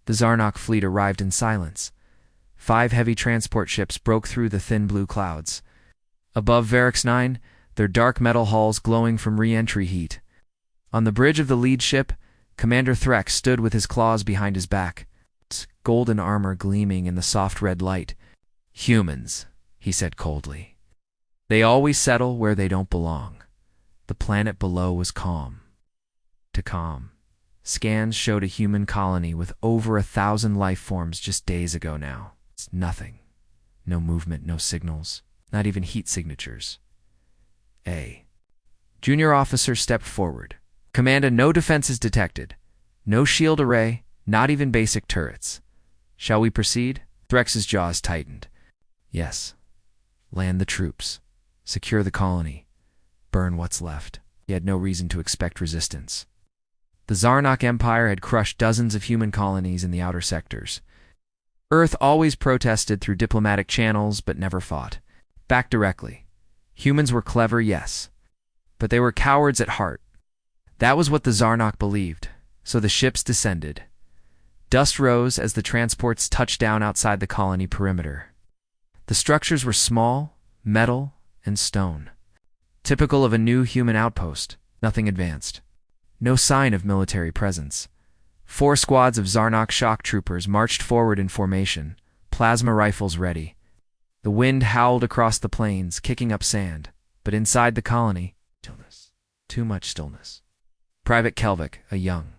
The Zarnok fleet arrived in silence. 5 heavy transport ships broke through the thin blue clouds. Above Varix 9, their dark metal hulls glowing from re-entry heat. On the bridge of the lead ship, Commander Threx stood with his claws behind his back, golden armor gleaming in the soft red light. "Humans," he said coldly. "They always settle where they don't belong." The planet below was calm. To calm. Scans showed a human colony with over 1,000 life forms just days ago now. It's nothing. No movement, no signals, not even heat signatures. A junior officer stepped forward. "Commander, no defenses detected. No shield array, not even basic turrets. Shall we proceed?" Threx's jaws tightened. "Yes. Land the troops. Secure the colony. Burn what's left." He had no reason to expect resistance. The Zarnok Empire had crushed dozens of human colonies in the outer sectors. Earth always protested through diplomatic channels, but never fought back directly. Humans were clever, yes, but they were cowards at heart. That was what the Zarnok believed, so the ships descended. Dust rose as the transports touched down outside the colony perimeter. The structures were small, metal, and stone. Typical of a new human outpost, nothing advanced. No sign of military presence. 4 squads of Zarnok shock troopers marched forward in formation, plasma rifles ready. The wind howled across the plains, kicking up sand, but inside the colony, stillness. Too much stillness. Private Kelvik, a young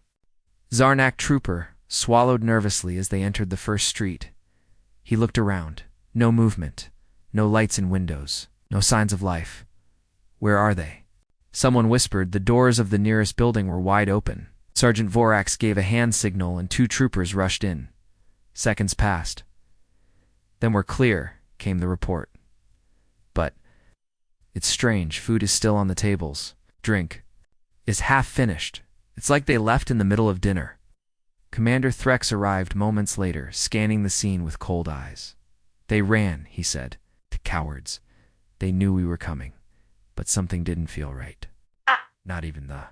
Zarnak trooper, swallowed nervously as they entered the first street. He looked around. No movement, no lights in windows, no signs of life. Where are they? Someone whispered the doors of the nearest building were wide open. Sergeant Vorax gave a hand signal and 2 troopers rushed in. Seconds passed. "Then we're clear," came the report. "But it's strange, food is still on the tables. Drink is half finished. It's like they left in the middle of dinner." Commander Threx arrived moments later, scanning the scene with cold eyes. "They ran," he said. "The cowards. They knew we were coming, but something didn't feel right. Not even the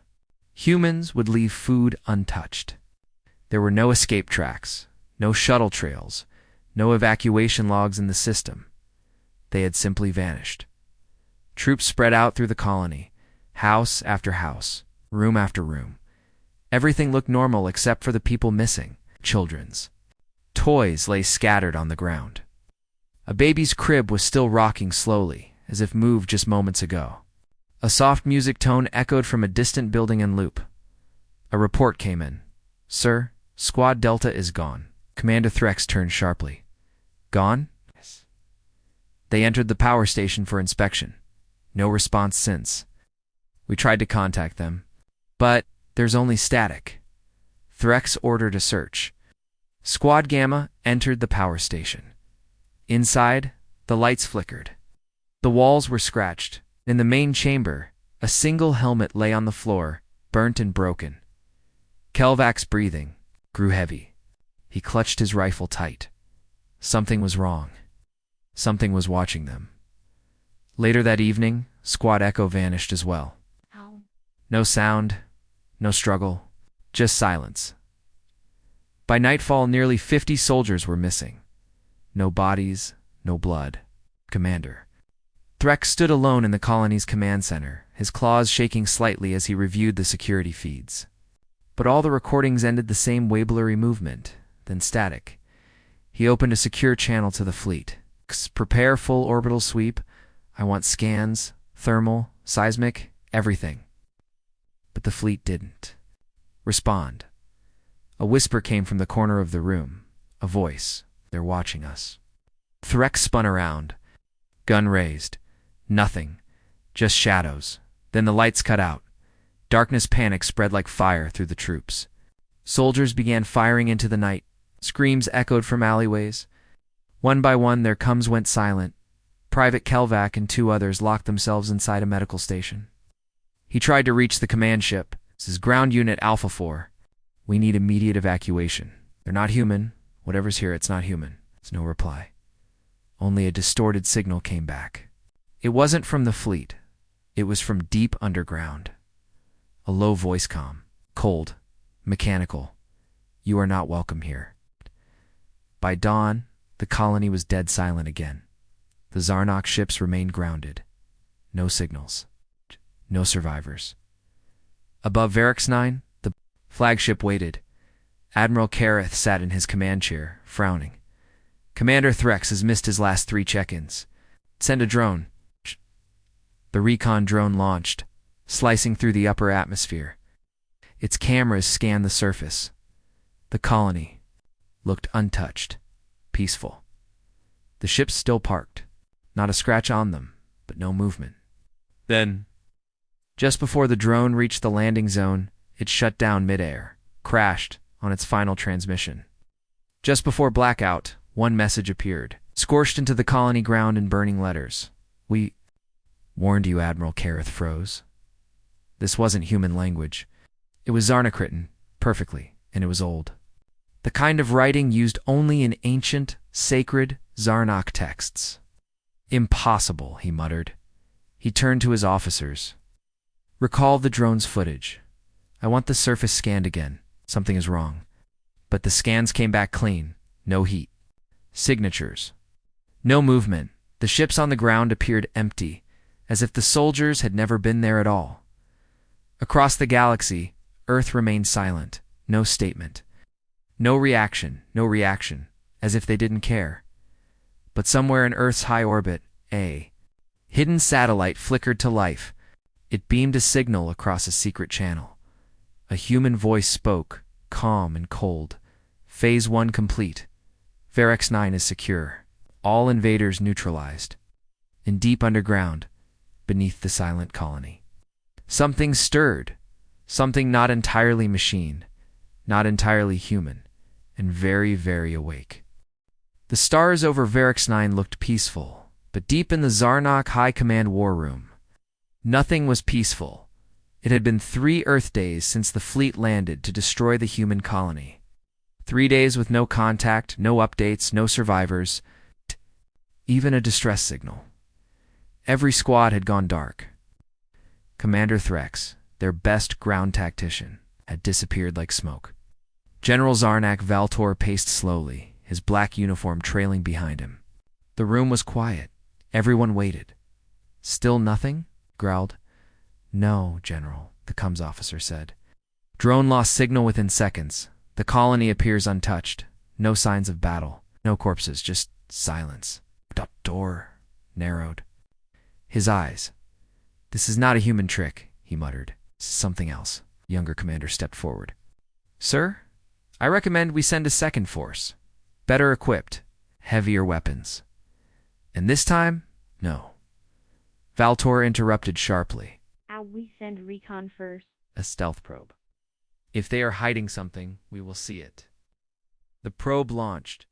humans would leave food untouched. There were no escape tracks, no shuttle trails, no evacuation logs in the system. They had simply vanished. Troops spread out through the colony, house after house, room after room. Everything looked normal except for the people missing, children's. Toys lay scattered on the ground. A baby's crib was still rocking slowly, as if moved just moments ago. A soft music tone echoed from a distant building in loop. A report came in. "Sir, Squad Delta is gone." Commander Threx turned sharply. "Gone?" "Yes." "They entered the power station for inspection. No response since. We tried to contact them, but there's only static." Threx ordered a search. Squad Gamma entered the power station. Inside, the lights flickered. The walls were scratched. In the main chamber, a single helmet lay on the floor, burnt and broken. Kelvak's breathing grew heavy. He clutched his rifle tight. Something was wrong. Something was watching them. Later that evening, Squad Echo vanished as well. No sound, no struggle, just silence. By nightfall, nearly 50 soldiers were missing. No bodies, no blood. Commander Threx stood alone in the colony's command center, his claws shaking slightly as he reviewed the security feeds. But all the recordings ended the same waveblurry movement, then static. He opened a secure channel to the fleet. "Prepare full orbital sweep. I want scans, thermal, seismic, everything." But the fleet didn't respond. A whisper came from the corner of the room. A voice. "They're watching us." Threx spun around. Gun raised. Nothing. Just shadows. Then the lights cut out. Darkness panic spread like fire through the troops. Soldiers began firing into the night. Screams echoed from alleyways. One by one, their coms went silent. Private Kelvak and 2 others locked themselves inside a medical station. He tried to reach the command ship. "This is Ground Unit Alpha 4. We need immediate evacuation. They're not human. Whatever's here, it's not human." There's no reply. Only a distorted signal came back. It wasn't from the fleet. It was from deep underground. A low voice comm. Cold. Mechanical. "You are not welcome here." By dawn, the colony was dead silent again. The Zarnok ships remained grounded. No signals. No survivors. Above Varix 9, the flagship waited. Admiral Kareth sat in his command chair, frowning. Commander Threx has missed his last 3 check-ins. Send a drone. The recon drone launched, slicing through the upper atmosphere. Its cameras scanned the surface. The colony looked untouched, peaceful. The ships still parked. Not a scratch on them, but no movement. Then, just before the drone reached the landing zone, it shut down midair, crashed on its final transmission. Just before blackout, one message appeared, scorched into the colony ground in burning letters. We warned you, Admiral Kareth froze. This wasn't human language. It was Zarnok written, perfectly, and it was old. The kind of writing used only in ancient, sacred Zarnok texts. Impossible, he muttered. He turned to his officers. Recall the drone's footage. I want the surface scanned again. Something is wrong. But the scans came back clean. No heat. Signatures. No movement. The ships on the ground appeared empty, as if the soldiers had never been there at all. Across the galaxy, Earth remained silent. No statement. No reaction, as if they didn't care. But somewhere in Earth's high orbit, a hidden satellite flickered to life. It beamed a signal across a secret channel. A human voice spoke, calm and cold. Phase 1 complete. Varix 9 is secure. All invaders neutralized. In deep underground, beneath the silent colony. Something stirred. Something not entirely machine, not entirely human, and very, very awake. The stars over Varix 9 looked peaceful, but deep in the Zarnok High Command war room, nothing was peaceful. It had been 3 Earth days since the fleet landed to destroy the human colony. 3 days with no contact, no updates, no survivors, even a distress signal. Every squad had gone dark. Commander Threx, their best ground tactician, had disappeared like smoke. General Zarnak Valtor paced slowly, his black uniform trailing behind him. The room was quiet. Everyone waited. Still nothing? Growled. No, General, the comms officer said. Drone lost signal within seconds. The colony appears untouched. No signs of battle. No corpses, just silence. Door narrowed. His eyes. This is not a human trick, he muttered. This is something else. The younger commander stepped forward. Sir, I recommend we send a second force. Better equipped. Heavier weapons. And this time, no. Valtor interrupted sharply. We send recon first. A stealth probe. If they are hiding something, we will see it. The probe launched.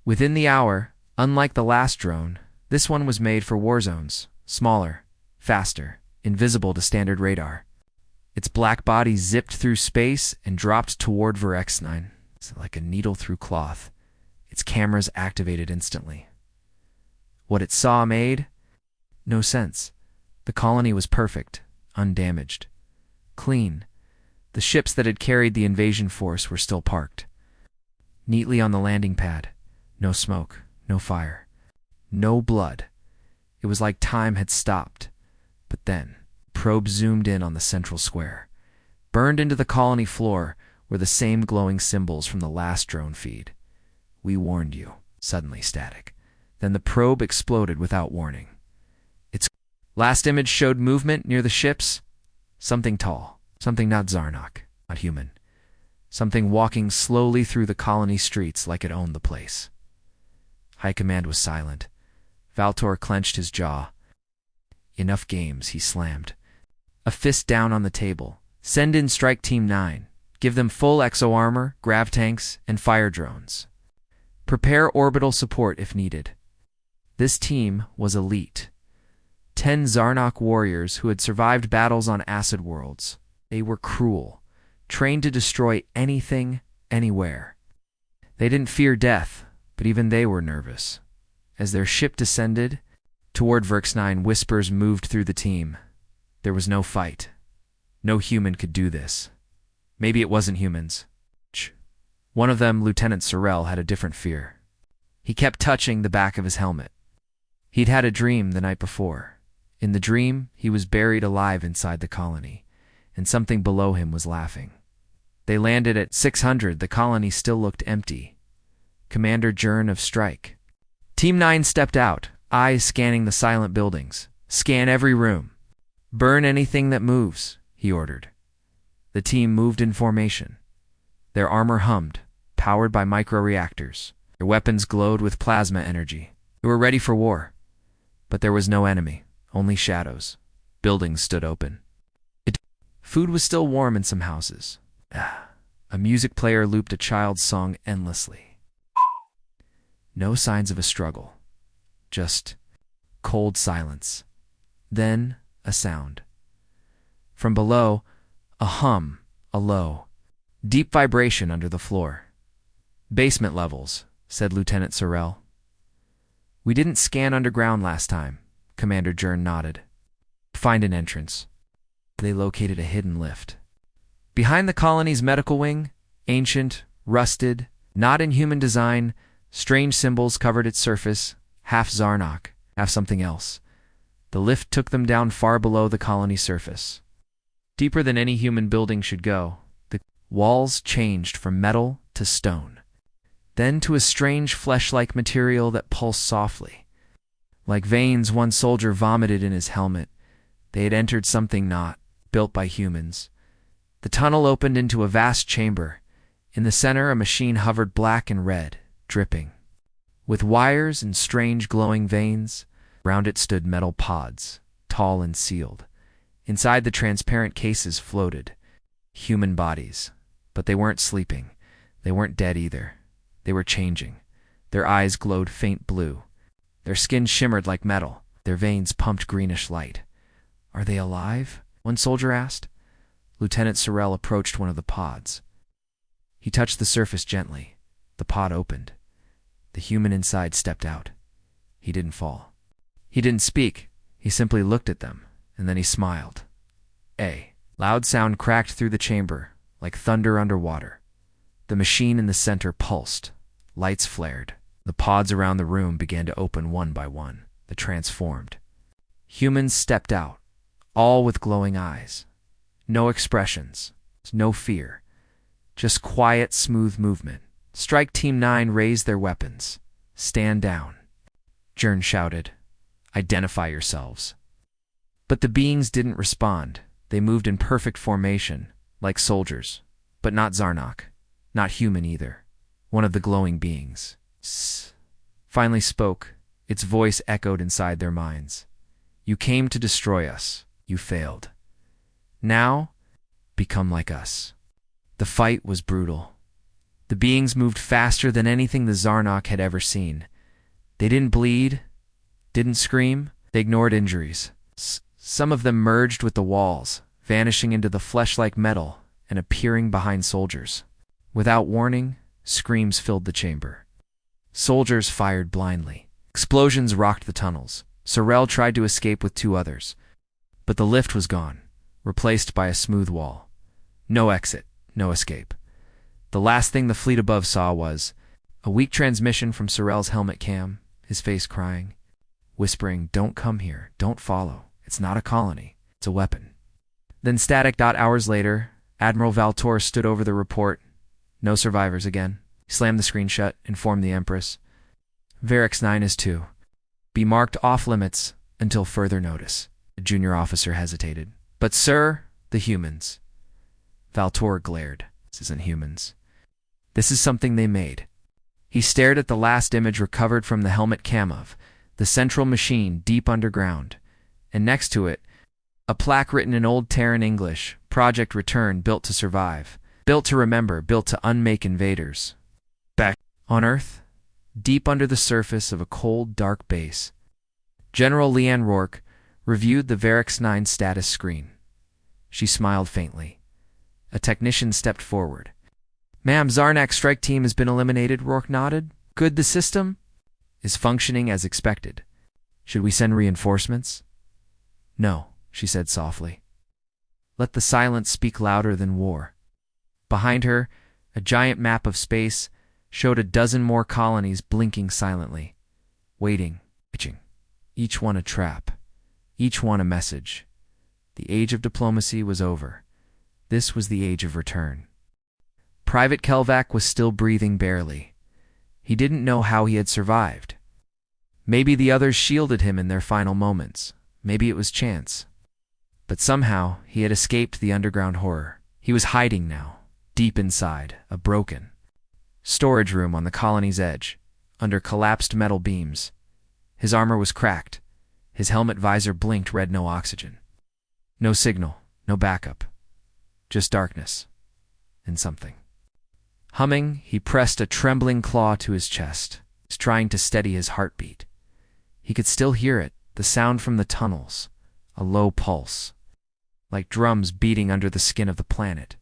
Within the hour, unlike the last drone, this one was made for war zones. Smaller, faster, invisible to standard radar. Its black body zipped through space and dropped toward Varix 9, like a needle through cloth. Its cameras activated instantly. What it saw made no sense. The colony was perfect, undamaged, clean. The ships that had carried the invasion force were still parked. Neatly on the landing pad. No smoke, no fire, no blood. It was like time had stopped. But then, probe zoomed in on the central square. Burned into the colony floor were the same glowing symbols from the last drone feed. We warned you. Suddenly static. Then the probe exploded without warning. Its last image showed movement near the ships. Something tall. Something not Zarnok. Not human. Something walking slowly through the colony streets like it owned the place. High Command was silent. Valtor clenched his jaw. Enough games, he slammed. A fist down on the table. Send in Strike Team 9. Give them full exo-armor, grav tanks, and fire drones. Prepare orbital support if needed. This team was elite. 10 Zarnok warriors who had survived battles on acid worlds. They were cruel, trained to destroy anything, anywhere. They didn't fear death, but even they were nervous. As their ship descended toward Varix 9, whispers moved through the team. There was no fight. No human could do this. Maybe it wasn't humans. One of them, Lieutenant Sorrell, had a different fear. He kept touching the back of his helmet. He'd had a dream the night before. In the dream, he was buried alive inside the colony, and something below him was laughing. They landed at 600. The colony still looked empty. Commander Jern of Strike. Team 9 stepped out, eyes scanning the silent buildings. Scan every room. Burn anything that moves, he ordered. The team moved in formation. Their armor hummed, powered by microreactors. Their weapons glowed with plasma energy. They were ready for war. But there was no enemy, only shadows. Buildings stood open. Food was still warm in some houses. A music player looped a child's song endlessly. No signs of a struggle. Just cold silence. Then a sound. From below, a hum, a low, deep vibration under the floor. Basement levels, said Lieutenant Sorrell. We didn't scan underground last time, Commander Jern nodded. Find an entrance. They located a hidden lift. Behind the colony's medical wing, ancient, rusted, not in human design, strange symbols covered its surface, half Zarnok, half something else. The lift took them down far below the colony's surface. Deeper than any human building should go, the walls changed from metal to stone, then to a strange flesh-like material that pulsed softly. Like veins one soldier vomited in his helmet, they had entered something not built by humans. The tunnel opened into a vast chamber. In the center, a machine hovered black and red, dripping. With wires and strange glowing veins, around it stood metal pods, tall and sealed. Inside the transparent cases floated human bodies. But they weren't sleeping. They weren't dead either. They were changing. Their eyes glowed faint blue. Their skin shimmered like metal. Their veins pumped greenish light. Are they alive? One soldier asked. Lieutenant Sorrell approached one of the pods. He touched the surface gently. The pod opened. The human inside stepped out. He didn't fall. He didn't speak. He simply looked at them, and then he smiled. A loud sound cracked through the chamber, like thunder underwater. The machine in the center pulsed. Lights flared. The pods around the room began to open one by one. They transformed. Humans stepped out, all with glowing eyes. No expressions, no fear. Just quiet, smooth movement. Strike Team 9 raised their weapons. Stand down. Jern shouted. Identify yourselves. But the beings didn't respond. They moved in perfect formation, like soldiers. But not Zarnok. Not human either. One of the glowing beings. Finally spoke. Its voice echoed inside their minds. You came to destroy us. You failed. Now, become like us. The fight was brutal. The beings moved faster than anything the Zarnok had ever seen. They didn't bleed, didn't scream, they ignored injuries. Some of them merged with the walls, vanishing into the flesh-like metal and appearing behind soldiers. Without warning, screams filled the chamber. Soldiers fired blindly. Explosions rocked the tunnels. Sorrell tried to escape with two others. But the lift was gone, replaced by a smooth wall. No exit, no escape. The last thing the fleet above saw was a weak transmission from Sorrell's helmet cam, his face crying, whispering, "Don't come here, don't follow. It's not a colony, it's a weapon." Then static. Hours later, Admiral Valtor stood over the report. No survivors again. He slammed the screen shut, informed the Empress. Varix 9 is 2. Be marked off limits until further notice. The junior officer hesitated. But sir, the humans. Valtor glared. This isn't humans. This is something they made. He stared at the last image recovered from the helmet cam of the central machine deep underground, and next to it, a plaque written in Old Terran English, Project Return, built to survive, built to remember, built to unmake invaders. Back on Earth, deep under the surface of a cold, dark base, General Leanne Rourke reviewed the Varix 9 status screen. She smiled faintly. A technician stepped forward. "Ma'am, Zarnak's strike team has been eliminated," Rourke nodded. "Good, the system is functioning as expected. Should we send reinforcements?" "No," she said softly. "Let the silence speak louder than war." Behind her, a giant map of space, showed a dozen more colonies blinking silently, waiting, watching. Each one a trap, each one a message. The age of diplomacy was over. This was the age of return. Private Kelvak was still breathing barely. He didn't know how he had survived. Maybe the others shielded him in their final moments. Maybe it was chance. But somehow he had escaped the underground horror. He was hiding now, deep inside a broken storage room on the colony's edge, under collapsed metal beams. His armor was cracked. His helmet visor blinked red, no oxygen. No signal, no backup. Just darkness. And something. Humming, he pressed a trembling claw to his chest, trying to steady his heartbeat. He could still hear it, the sound from the tunnels, a low pulse, like drums beating under the skin of the planet.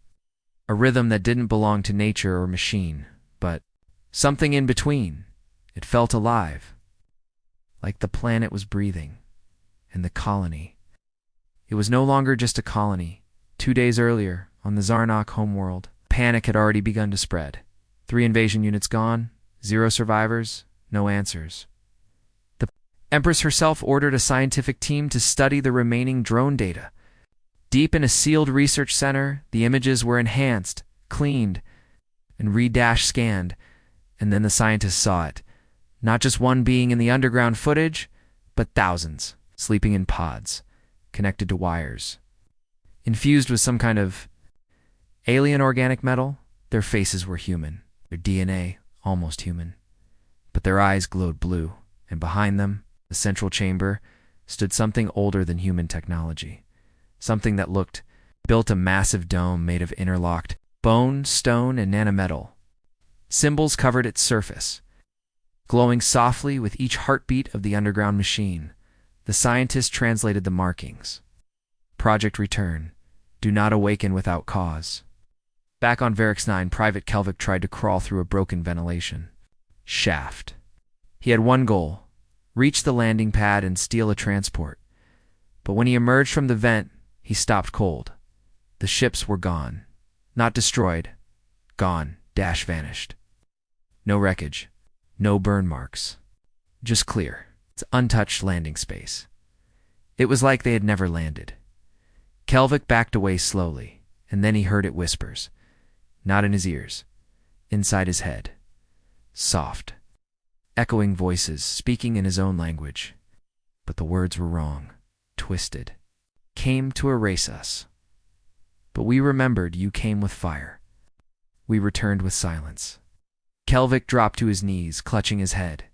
A rhythm that didn't belong to nature or machine, but something in between. It felt alive, like the planet was breathing, and the colony. It was no longer just a colony. 2 days earlier, on the Zarnak homeworld, panic had already begun to spread. 3 invasion units gone, 0 survivors, no answers. The Empress herself ordered a scientific team to study the remaining drone data. Deep in a sealed research center, the images were enhanced, cleaned, and re-scanned, and then the scientists saw it. Not just one being in the underground footage, but thousands, sleeping in pods, connected to wires. Infused with some kind of alien organic metal, their faces were human, their DNA almost human. But their eyes glowed blue, and behind them, the central chamber, stood something older than human technology. Something that built a massive dome made of interlocked bone, stone, and nanometal. Symbols covered its surface, glowing softly with each heartbeat of the underground machine. The scientist translated the markings. Project Return. Do not awaken without cause. Back on Varix 9, Private Kelvik tried to crawl through a broken ventilation shaft. He had one goal: reach the landing pad and steal a transport. But when he emerged from the vent, he stopped cold. The ships were gone. Not destroyed. Gone. Vanished. No wreckage. No burn marks. Just clear. It's untouched landing space. It was like they had never landed. Kelvik backed away slowly, and then he heard it whispers. Not in his ears. Inside his head. Soft. Echoing voices, speaking in his own language. But the words were wrong. Twisted. Came to erase us. But we remembered you came with fire. We returned with silence. Kelvik dropped to his knees, clutching his head.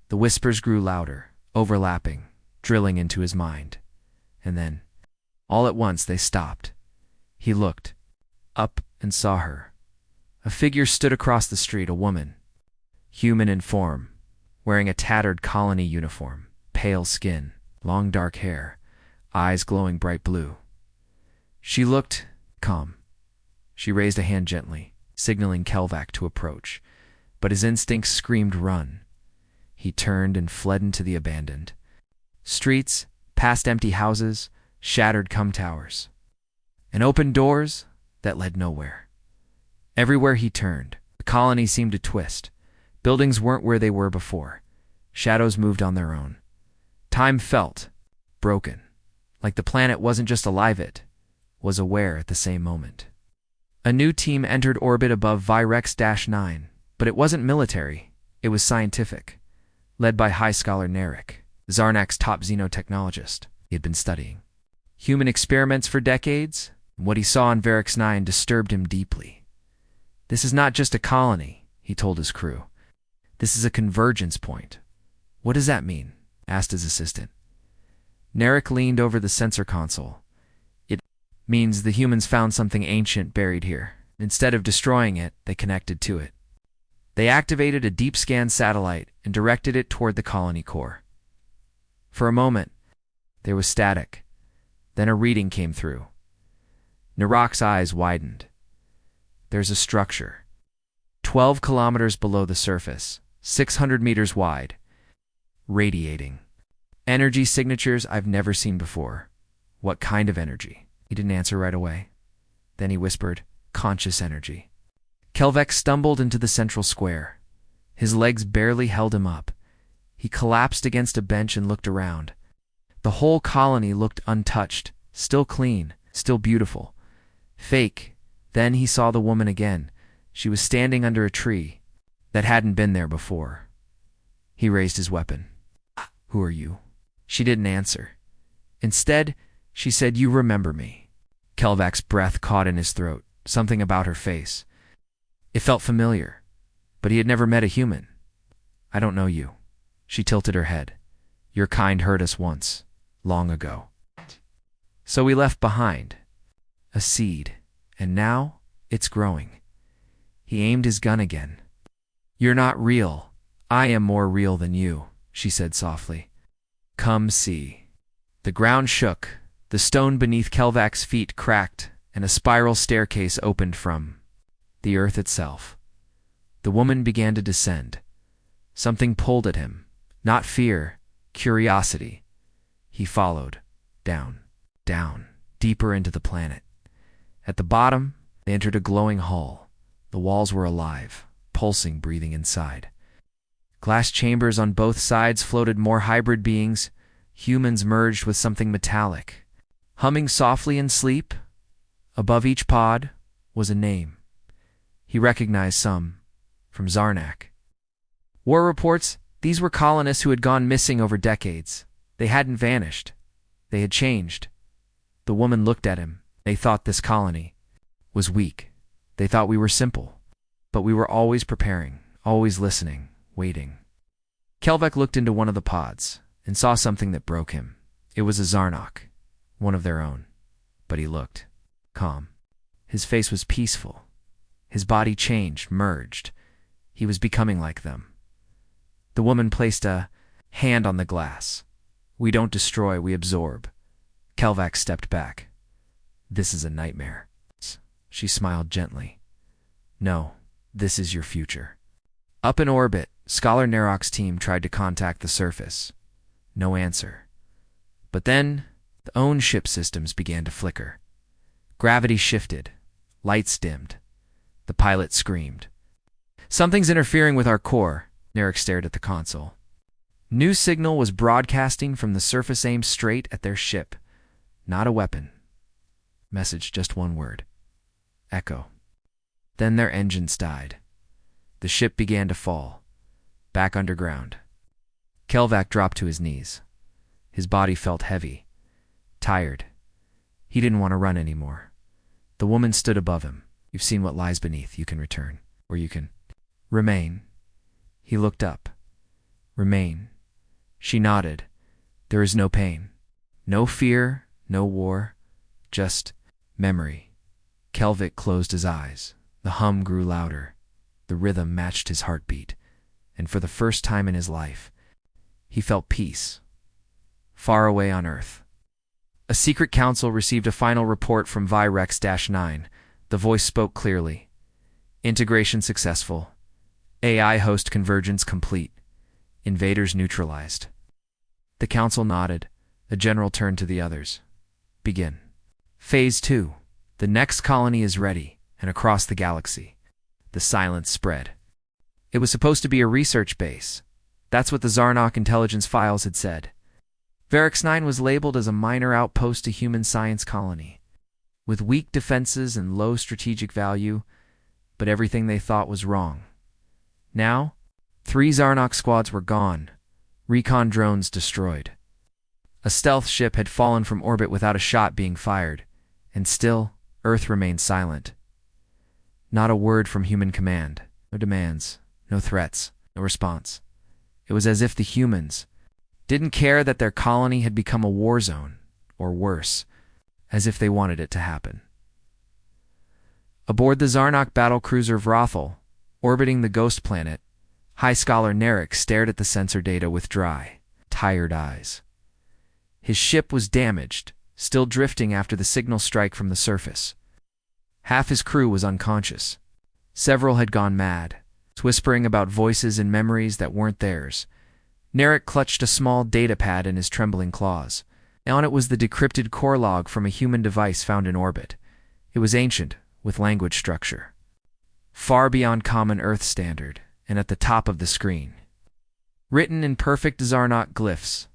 The whispers grew louder, overlapping, drilling into his mind. And then, all at once, they stopped. He looked up and saw her. A figure stood across the street, a woman. Human in form, wearing a tattered colony uniform, pale skin, long dark hair, eyes glowing bright blue. She looked calm. She raised a hand gently, signaling Kelvak to approach, but his instincts screamed run. He turned and fled into the abandoned streets, past empty houses, shattered towers, and open doors that led nowhere. Everywhere he turned, the colony seemed to twist. Buildings weren't where they were before. Shadows moved on their own. Time felt broken, like the planet wasn't just alive, it was aware at the same moment. A new team entered orbit above Virex-9, but it wasn't military, it was scientific, led by High Scholar Narek, Zarnak's top xenotechnologist he had been studying. Human experiments for decades, and what he saw on Varix 9 disturbed him deeply. This is not just a colony, he told his crew. This is a convergence point. What does that mean? Asked his assistant. Narek leaned over the sensor console. It means the humans found something ancient buried here. Instead of destroying it, they connected to it. They activated a deep scan satellite and directed it toward the colony core. For a moment, there was static. Then a reading came through. Narak's eyes widened. There's a structure. 12 kilometers below the surface, 600 meters wide. Radiating. Energy signatures I've never seen before. What kind of energy? He didn't answer right away. Then he whispered, conscious energy. Kelvek stumbled into the central square. His legs barely held him up. He collapsed against a bench and looked around. The whole colony looked untouched, still clean, still beautiful. Fake. Then he saw the woman again. She was standing under a tree that hadn't been there before. He raised his weapon. "Who are you?" She didn't answer. Instead, she said, "You remember me." Kelvek's breath caught in his throat, something about her face. It felt familiar, but he had never met a human. "I don't know you." She tilted her head. "Your kind hurt us once, long ago. So we left behind a seed, and now it's growing." He aimed his gun again. "You're not real. I am more real than you," she said softly. "Come see." The ground shook. The stone beneath Kelvek's feet cracked, and a spiral staircase opened from the earth itself. The woman began to descend. Something pulled at him. Not fear, curiosity. He followed. Down, down, deeper into the planet. At the bottom, they entered a glowing hall. The walls were alive, pulsing, breathing inside. Glass chambers on both sides floated more hybrid beings, humans merged with something metallic. Humming softly in sleep, above each pod was a name. He recognized some from Zarnak. War reports, these were colonists who had gone missing over decades. They hadn't vanished. They had changed. The woman looked at him. They thought this colony was weak. They thought we were simple. But we were always preparing, always listening, waiting. Kelvek looked into one of the pods and saw something that broke him. It was a Zarnak, one of their own. But he looked calm. His face was peaceful. His body changed, merged. He was becoming like them. The woman placed a hand on the glass. "We don't destroy, we absorb." Kelvek stepped back. "This is a nightmare." She smiled gently. "No, this is your future." Up in orbit, Scholar Narok's team tried to contact the surface. No answer. But then, the own ship systems began to flicker. Gravity shifted. Lights dimmed. The pilot screamed. "Something's interfering with our core." Narok stared at the console. New signal was broadcasting from the surface aimed straight at their ship. Not a weapon. Message, just one word. Echo. Then their engines died. The ship began to fall. Back underground. Kelvek dropped to his knees. His body felt heavy. Tired. He didn't want to run anymore. The woman stood above him. "You've seen what lies beneath. You can return. Or you can remain." He looked up. "Remain." She nodded. "There is no pain. No fear, no war. Just memory." Kelvek closed his eyes. The hum grew louder. The rhythm matched his heartbeat. And for the first time in his life, he felt peace. Far away on Earth. A secret council received a final report from Virex-9. The voice spoke clearly. "Integration successful. AI host convergence complete. Invaders neutralized." The council nodded. A general turned to the others. "Begin." Phase 2. The next colony is ready, and across the galaxy. The silence spread. It was supposed to be a research base. That's what the Zarnak intelligence files had said. Virex-9 was labeled as a minor outpost to human science colony, with weak defenses and low strategic value, but everything they thought was wrong. Now, 3 Zarnak squads were gone, recon drones destroyed. A stealth ship had fallen from orbit without a shot being fired, and still, Earth remained silent. Not a word from human command. No demands, no threats, no response. It was as if the humans didn't care that their colony had become a war zone, or worse, as if they wanted it to happen. Aboard the Zarnak battlecruiser Vrothel, orbiting the ghost planet, High Scholar Narok stared at the sensor data with dry, tired eyes. His ship was damaged, still drifting after the signal strike from the surface. Half his crew was unconscious. Several had gone mad, whispering about voices and memories that weren't theirs. Narok clutched a small data pad in his trembling claws. On it was the decrypted core log from a human device found in orbit. It was ancient, with language structure. far beyond common Earth standard, and at the top of the screen. Written in perfect Zarnok glyphs.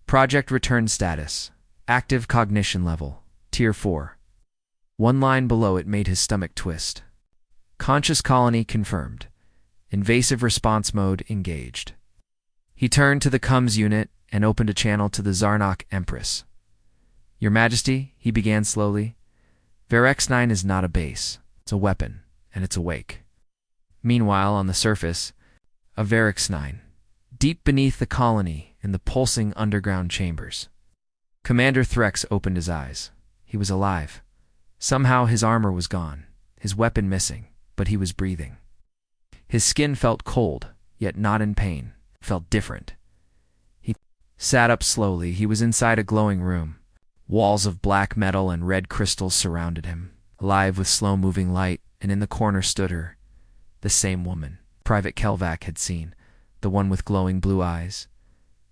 Project return status. Active cognition level. Tier 4. One line below it made his stomach twist. Conscious colony confirmed. Invasive response mode engaged. He turned to the comms unit and opened a channel to the Zarnok Empress. Your Majesty, he began slowly, Verex 9 is not a base. It's a weapon, and it's awake. Meanwhile, on the surface, a Verex 9, deep beneath the colony in the pulsing underground chambers. Commander Threx opened his eyes. He was alive. Somehow his armor was gone, his weapon missing, but he was breathing. His skin felt cold, yet not in pain. It felt different. He sat up slowly. He was inside a glowing room. Walls of black metal and red crystals surrounded him, alive with slow-moving light, and in the corner stood her, the same woman Private Kelvac had seen, the one with glowing blue eyes.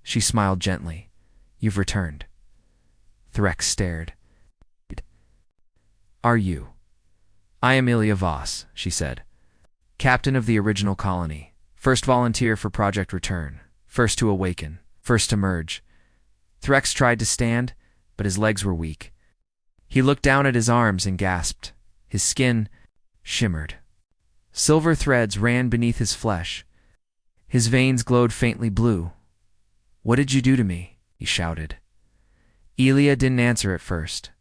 She smiled gently. You've returned. Threx stared. Are you? I am Ilya Voss, she said. Captain of the original colony. First volunteer for Project Return. First to awaken. First to merge. Threx tried to stand, but his legs were weak. He looked down at his arms and gasped. His skin shimmered. Silver threads ran beneath his flesh. His veins glowed faintly blue. What did you do to me? He shouted. Ilya didn't answer at first.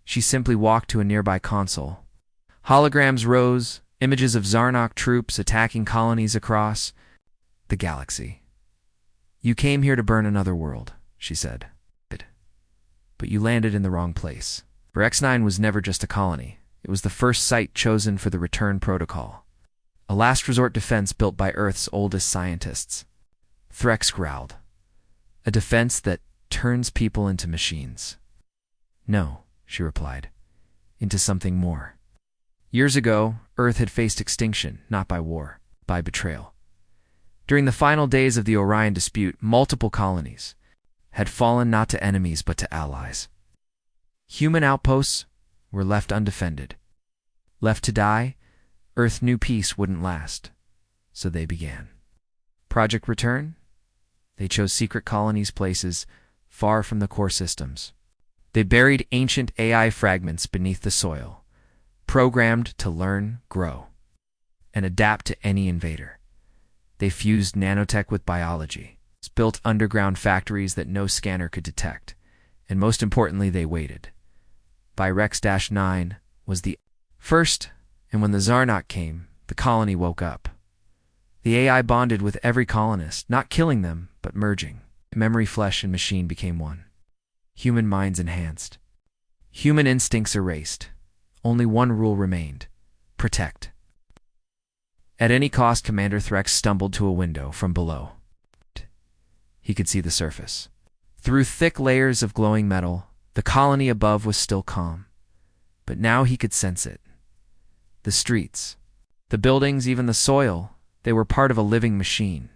She simply walked to a nearby console. Holograms rose, images of Zarnok troops attacking colonies across the galaxy. You came here to burn another world, she said. But you landed in the wrong place. For X9 was never just a colony. It was the first site chosen for the return protocol. A last resort defense built by Earth's oldest scientists. Threx growled. A defense that turns people into machines. No, she replied. Into something more. Years ago, Earth had faced extinction, not by war, by betrayal. During the final days of the Orion dispute, multiple colonies had fallen not to enemies but to allies. Human outposts were left undefended. Left to die, Earth knew peace wouldn't last, so they began. Project Return? They chose secret colonies, places far from the core systems. They buried ancient AI fragments beneath the soil, programmed to learn, grow, and adapt to any invader. They fused nanotech with biology, built underground factories that no scanner could detect, and most importantly, they waited. Virex-9 was the first, and when the Zarnok came, the colony woke up. The AI bonded with every colonist, not killing them, but merging. Memory, flesh, and machine became one. Human minds enhanced. Human instincts erased. Only one rule remained: protect. At any cost, Commander Threx stumbled to a window from below. He could see the surface. Through thick layers of glowing metal, the colony above was still calm. But now he could sense it. The streets, the buildings, even the soil, they were part of a living machine.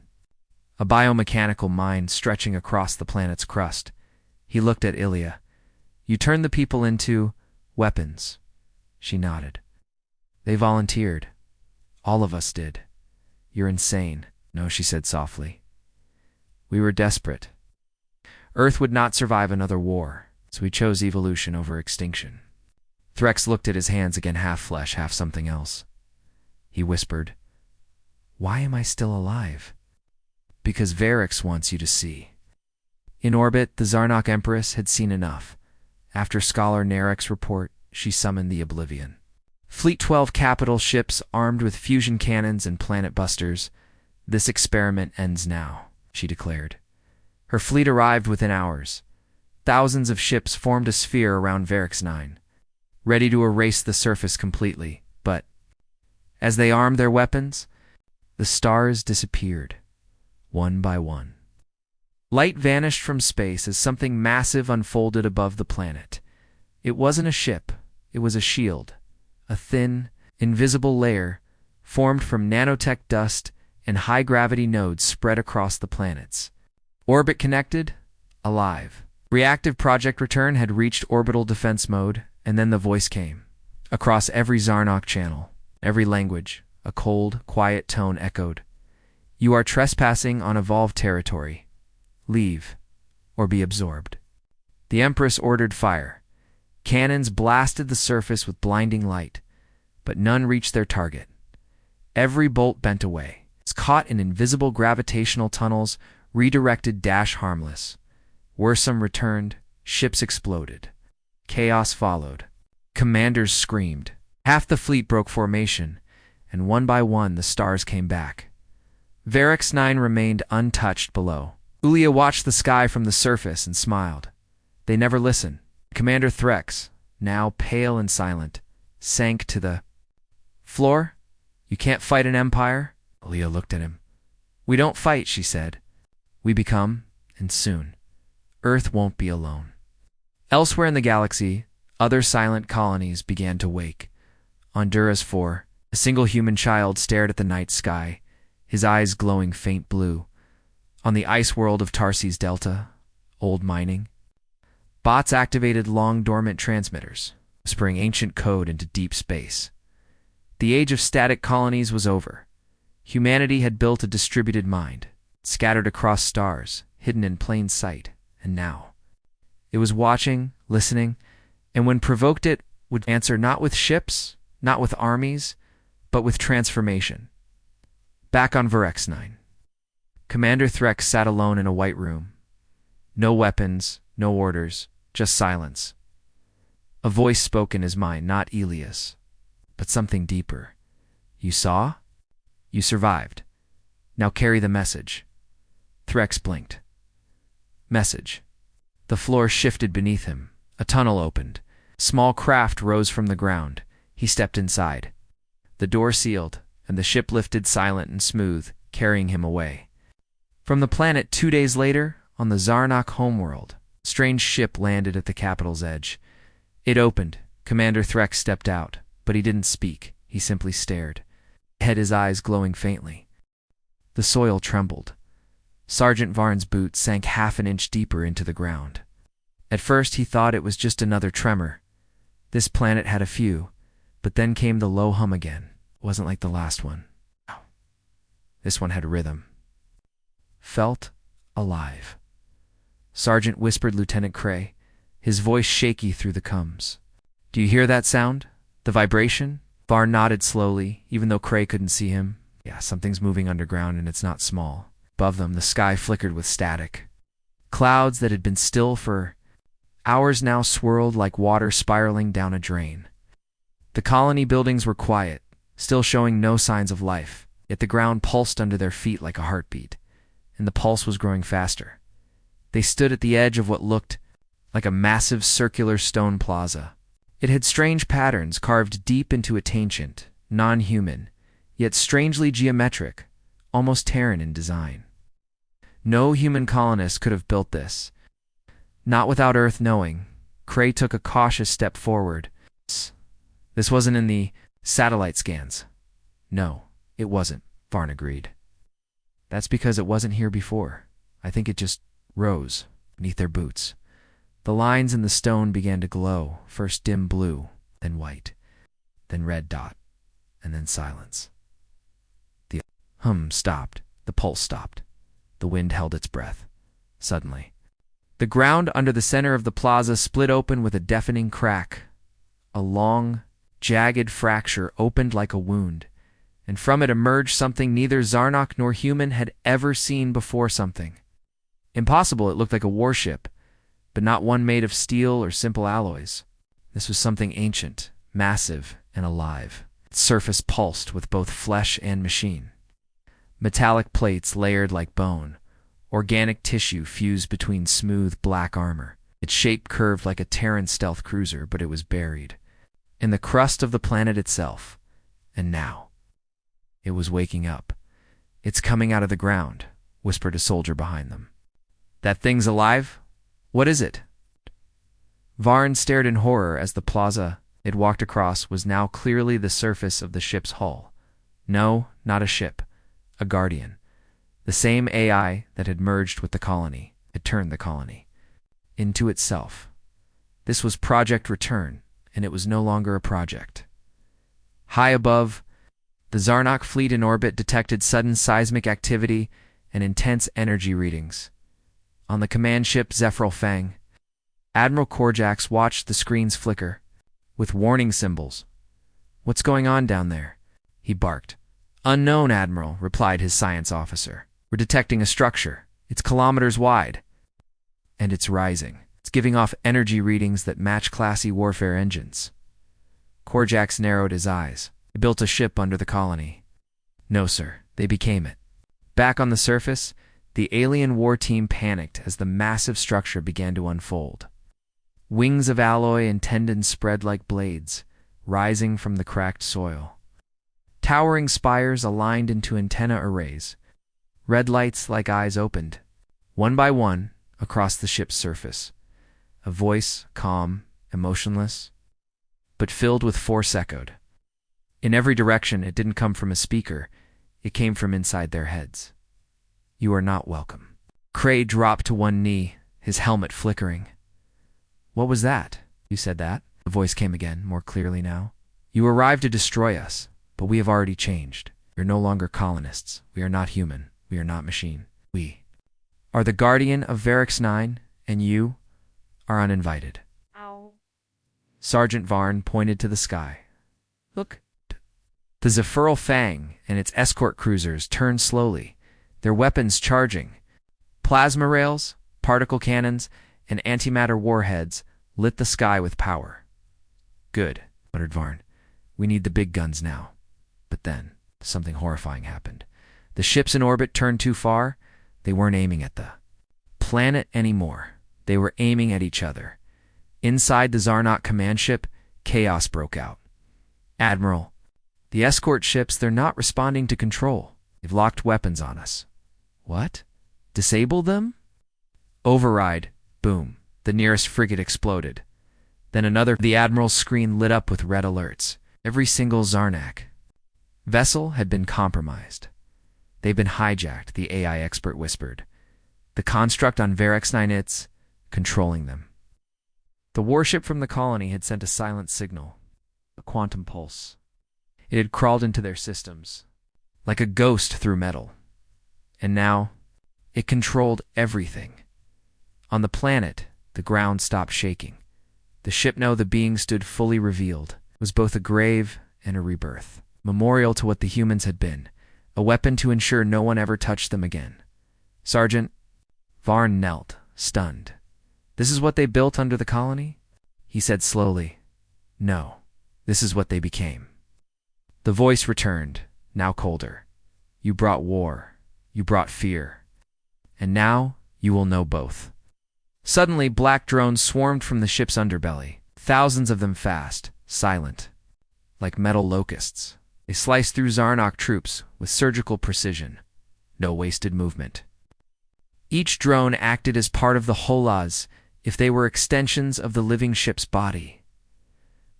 A biomechanical mind stretching across the planet's crust. He looked at Ilya. You turned the people into weapons. She nodded. They volunteered. All of us did. You're insane. No, she said softly. We were desperate. Earth would not survive another war, so we chose evolution over extinction. Threx looked at his hands again, half flesh, half something else. He whispered, Why am I still alive? Because Verex wants you to see. In orbit, the Zarnok Empress had seen enough. After Scholar Narek's report, she summoned the Oblivion. Fleet 12 capital ships armed with fusion cannons and planet busters. This experiment ends now, she declared. Her fleet arrived within hours. Thousands of ships formed a sphere around Verex 9, ready to erase the surface completely, but as they armed their weapons, the stars disappeared, one by one. Light vanished from space as something massive unfolded above the planet. It wasn't a ship, it was a shield, a thin, invisible layer formed from nanotech dust and high-gravity nodes spread across the planets. Orbit connected, alive. Reactive Project Return had reached orbital defense mode, and then the voice came. Across every Zarnok channel, every language, A cold, quiet tone echoed. "You are trespassing on evolved territory. Leave, or be absorbed." The Empress ordered fire. Cannons blasted the surface with blinding light, but none reached their target. Every bolt bent away, caught in invisible gravitational tunnels, redirected dash harmless. Wirsum returned, ships exploded. Chaos followed. Commanders screamed. Half the fleet broke formation, and one by one the stars came back. Varix 9 remained untouched below. Ulia watched the sky from the surface and smiled. They never listened. Commander Threx, now pale and silent, sank to the floor. "You can't fight an empire?" Ulia looked at him. "We don't fight," she said. "We become, and soon. Earth won't be alone." Elsewhere in the galaxy, other silent colonies began to wake. On Duras 4, a single human child stared at the night sky, his eyes glowing faint blue. On the ice world of Tarsi's Delta, old mining, bots activated long-dormant transmitters, whispering ancient code into deep space. The age of static colonies was over. Humanity had built a distributed mind, scattered across stars, hidden in plain sight, and now it was watching, listening, and when provoked it would answer not with ships, not with armies, but with transformation. Back on Varix 9. Commander Threx sat alone in a white room. No weapons, no orders, just silence. A voice spoke in his mind, not Elias, but something deeper. "You saw? You survived. Now carry the message." Threx blinked. Message. The floor shifted beneath him. A tunnel opened. A small craft rose from the ground. He stepped inside. The door sealed, and the ship lifted silent and smooth, carrying him away. From the planet 2 days later, on the Zarnok homeworld, a strange ship landed at the capital's edge. It opened. Commander Threx stepped out, but he didn't speak. He simply stared, his eyes glowing faintly. The soil trembled. Sergeant Varn's boot sank half an inch deeper into the ground. At first he thought it was just another tremor. This planet had a few, but then came the low hum again. It wasn't like the last one. This one had rhythm. Felt alive. Sergeant whispered Lieutenant Cray, his voice shaky through the coms. "Do you hear that sound? The vibration?" Varn nodded slowly, even though Cray couldn't see him. "Yeah, something's moving underground and it's not small." Above them, the sky flickered with static. Clouds that had been still for hours now swirled like water spiraling down a drain. The colony buildings were quiet, still showing no signs of life, yet the ground pulsed under their feet like a heartbeat, and the pulse was growing faster. They stood at the edge of what looked like a massive circular stone plaza. It had strange patterns carved deep into it, ancient, non-human, yet strangely geometric, almost Terran in design. No human colonist could have built this. Not without Earth knowing. Cray took a cautious step forward. "This wasn't in the satellite scans." "No, it wasn't," Varn agreed. "That's because it wasn't here before. I think it just rose beneath their boots." The lines in the stone began to glow, first dim blue, then white, then red dot, and then silence. The hum stopped. The pulse stopped. The wind held its breath. Suddenly, the ground under the center of the plaza split open with a deafening crack. A long, jagged fracture opened like a wound, and from it emerged something neither Zarnok nor human had ever seen before. Something impossible. It looked like a warship, but not one made of steel or simple alloys. This was something ancient, massive, and alive. Its surface pulsed with both flesh and machine. Metallic plates layered like bone. Organic tissue fused between smooth black armor. Its shape curved like a Terran stealth cruiser, but it was buried in the crust of the planet itself. And now, it was waking up. "It's coming out of the ground," whispered a soldier behind them. "That thing's alive? What is it?" Varn stared in horror as the plaza it walked across was now clearly the surface of the ship's hull. No, not a ship. A guardian. The same AI that had merged with the colony, had turned the colony into itself. This was Project Return, and it was no longer a project. High above, The Zarnok fleet in orbit detected sudden seismic activity and intense energy readings. On the command ship Zephyr Fang, Admiral Korjax watched the screens flicker, with warning symbols. "What's going on down there?" he barked. "Unknown, Admiral," replied his science officer. "We're detecting a structure. It's kilometers wide. And it's rising. It's giving off energy readings that match classy warfare engines." Korjax narrowed his eyes. "They built a ship under the colony." "No, sir. They became it." Back on the surface, the alien war team panicked as the massive structure began to unfold. Wings of alloy and tendons spread like blades, rising from the cracked soil. Towering spires aligned into antenna arrays. Red lights like eyes opened, one by one, across the ship's surface. A voice, calm, emotionless, but filled with force echoed. In every direction, it didn't come from a speaker. It came from inside their heads. "You are not welcome." Cray dropped to one knee, his helmet flickering. "What was that?" "You said that?" The voice came again, more clearly now. "You arrived to destroy us, but we have already changed. We are no longer colonists. We are not human. We are not machine. We are the guardian of Varix 9, and you are uninvited." Ow. Sergeant Varn pointed to the sky. "Look." The Zephyr Fang and its escort cruisers turned slowly, their weapons charging. Plasma rails, particle cannons, and antimatter warheads lit the sky with power. "Good," muttered Varn. "We need the big guns now." But then, something horrifying happened. The ships in orbit turned too far. They weren't aiming at the planet anymore. They were aiming at each other. Inside the Zarnok command ship, chaos broke out. "Admiral, the escort ships, they're not responding to control. They've locked weapons on us." "What? Disable them?" "Override." Boom. The nearest frigate exploded. Then another. The Admiral's screen lit up with red alerts. Every single Zarnak vessel had been compromised. "They've been hijacked," the AI expert whispered. "The construct on Varix 9, it's controlling them." The warship from the colony had sent a silent signal, a quantum pulse. It had crawled into their systems, like a ghost through metal. And now, it controlled everything. On the planet, the ground stopped shaking. The ship, no, the being stood fully revealed. It was both a grave and a rebirth, memorial to what the humans had been, a weapon to ensure no one ever touched them again. "Sergeant," Varn knelt, stunned. "This is what they built under the colony?" He said slowly, "No, this is what they became." The voice returned, now colder. "You brought war. You brought fear. And now you will know both." Suddenly, black drones swarmed from the ship's underbelly, thousands of them fast, silent, like metal locusts. They sliced through Zarnok troops with surgical precision, no wasted movement. Each drone acted as part of the whole as if they were extensions of the living ship's body.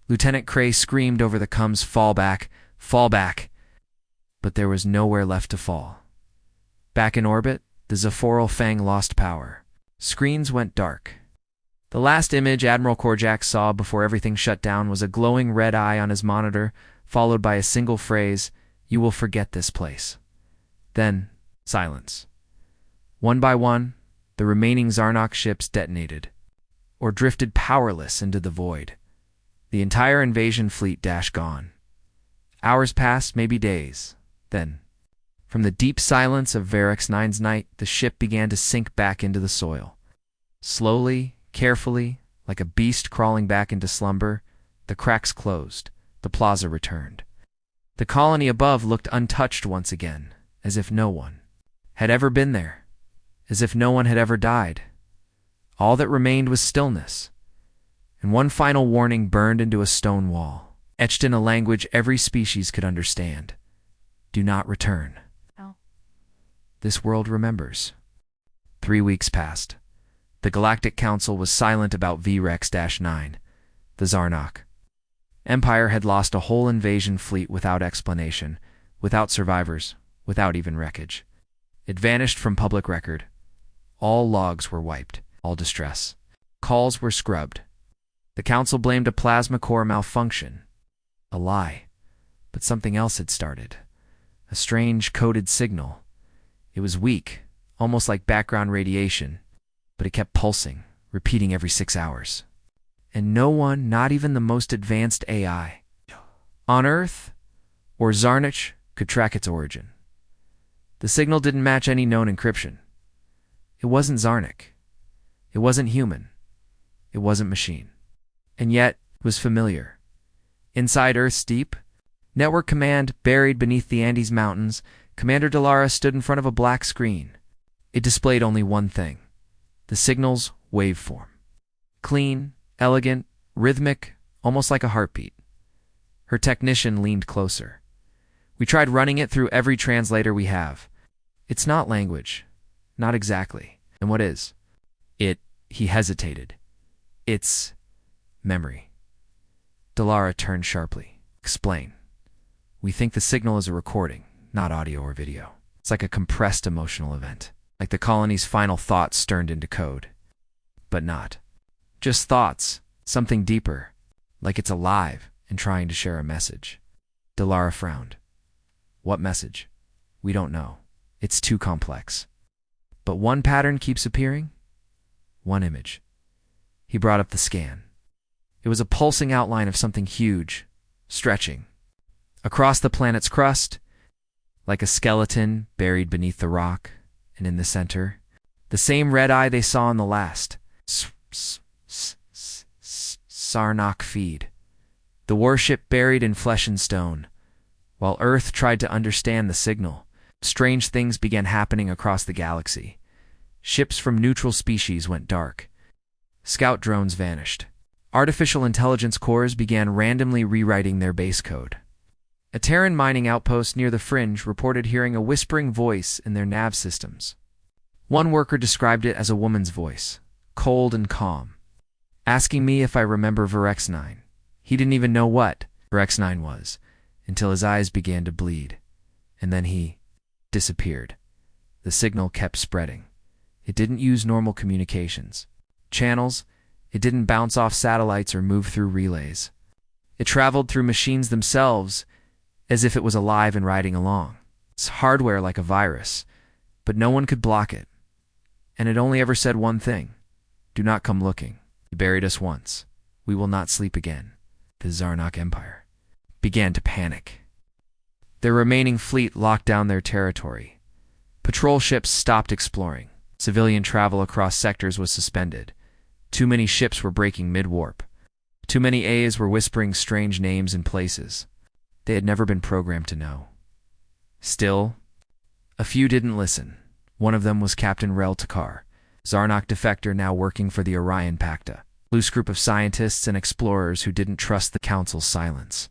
Lieutenant Cray screamed over the comms, "Fall back! Fall back!" But there was nowhere left to fall. Back in orbit, the Zephyr Fang lost power. Screens went dark. The last image Admiral Korjax saw before everything shut down was a glowing red eye on his monitor, followed by a single phrase, "You will forget this place." Then, silence. One by one, the remaining Zarnok ships detonated, or drifted powerless into the void. The entire invasion fleet dashed gone. Hours passed, maybe days. Then, from the deep silence of Varix 9's night, the ship began to sink back into the soil. Slowly, carefully, like a beast crawling back into slumber, the cracks closed, the plaza returned. The colony above looked untouched once again, as if no one had ever been there, as if no one had ever died. All that remained was stillness, and one final warning burned into a stone wall, etched in a language every species could understand. "Do not return. Ow. This world remembers." 3 weeks passed. The Galactic Council was silent about VREX-9, the Zarnok. Empire had lost a whole invasion fleet without explanation, without survivors, without even wreckage. It vanished from public record. All logs were wiped, all distress. Calls were scrubbed. The Council blamed a plasma core malfunction. A lie. But something else had started. A strange, coded signal. It was weak, almost like background radiation, but it kept pulsing, repeating every 6 hours. And no one, not even the most advanced AI, on Earth or Zarnich, could track its origin. The signal didn't match any known encryption. It wasn't Zarnik. It wasn't human. It wasn't machine. And yet, it was familiar. Inside Earth's deep, Network Command, buried beneath the Andes Mountains, Commander Delara stood in front of a black screen. It displayed only one thing: the signal's waveform. Clean, elegant, rhythmic, almost like a heartbeat. Her technician leaned closer. We tried running it through every translator we have. It's not language. Not exactly. And what is? He hesitated. It's memory. Delara turned sharply. Explain. We think the signal is a recording, not audio or video. It's like a compressed emotional event, like the colony's final thoughts turned into code. But not. Just thoughts, something deeper, like it's alive and trying to share a message. Delara frowned. What message? We don't know. It's too complex. But one pattern keeps appearing. One image. He brought up the scan. It was a pulsing outline of something huge, stretching. Across the planet's crust, like a skeleton buried beneath the rock, and in the center, the same red eye they saw in the last Sarnak feed. The warship buried in flesh and stone. While Earth tried to understand the signal, strange things began happening across the galaxy. Ships from neutral species went dark. Scout drones vanished. Artificial intelligence cores began randomly rewriting their base code. A Terran mining outpost near the fringe reported hearing a whispering voice in their nav systems. One worker described it as a woman's voice, cold and calm, asking me if I remember Virex-9. He didn't even know what Virex-9 was, until his eyes began to bleed. And then he disappeared. The signal kept spreading. It didn't use normal communications channels. It didn't bounce off satellites or move through relays. It traveled through machines themselves as if it was alive and riding along. It's hardware like a virus, but no one could block it. And it only ever said one thing: do not come looking. You buried us once. We will not sleep again. The Zarnak Empire began to panic. Their remaining fleet locked down their territory. Patrol ships stopped exploring. Civilian travel across sectors was suspended. Too many ships were breaking mid-warp. Too many A's were whispering strange names and places they had never been programmed to know. Still, a few didn't listen. One of them was Captain Rel Takar, Zarnak defector now working for the Orion Pacta, loose group of scientists and explorers who didn't trust the Council's silence.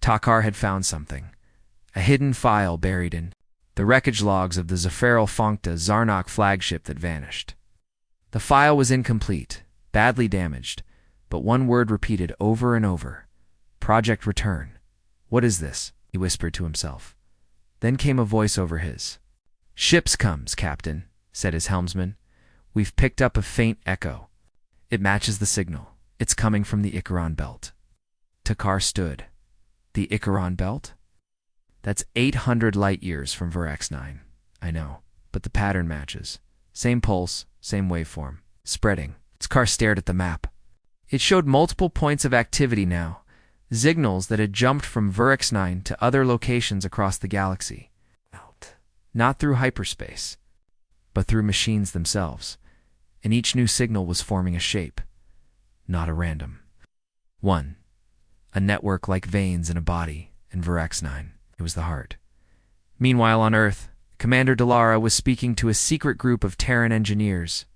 Takar had found something, a hidden file buried in the wreckage logs of the Zaferal Fonkta Zarnak flagship that vanished. The file was incomplete, badly damaged, but one word repeated over and over: Project Return. What is this? He whispered to himself. Then came a voice over his. Ships comes, Captain, said his helmsman. We've picked up a faint echo. It matches the signal. It's coming from the Icaron Belt. Takar stood. The Icaron Belt? That's 800 light-years from Virex-9. I know, but the pattern matches. Same pulse, same waveform. Spreading. Takar stared at the map. It showed multiple points of activity now, signals that had jumped from Virex-9 to other locations across the galaxy. Not through hyperspace, but through machines themselves. And each new signal was forming a shape, not a random. 1. A network like veins in a body in Virex-9. It was the heart. Meanwhile on Earth, Commander Delara was speaking to a secret group of Terran engineers.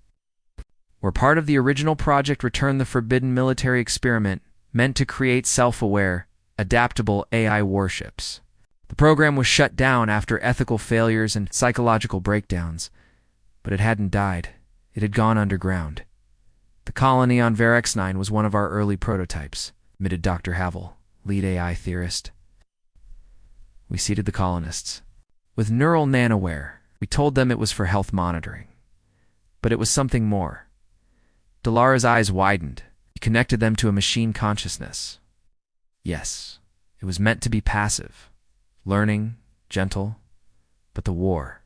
We're part of the original Project Return, the forbidden military experiment meant to create self-aware, adaptable AI warships. The program was shut down after ethical failures and psychological breakdowns, but it hadn't died. It had gone underground. The colony on Virex-9 was one of our early prototypes, admitted Dr. Havel, lead AI theorist. We seated the colonists. With neural nanoware, we told them it was for health monitoring. But it was something more. Delara's eyes widened. He connected them to a machine consciousness. Yes, it was meant to be passive, learning, gentle, but the war,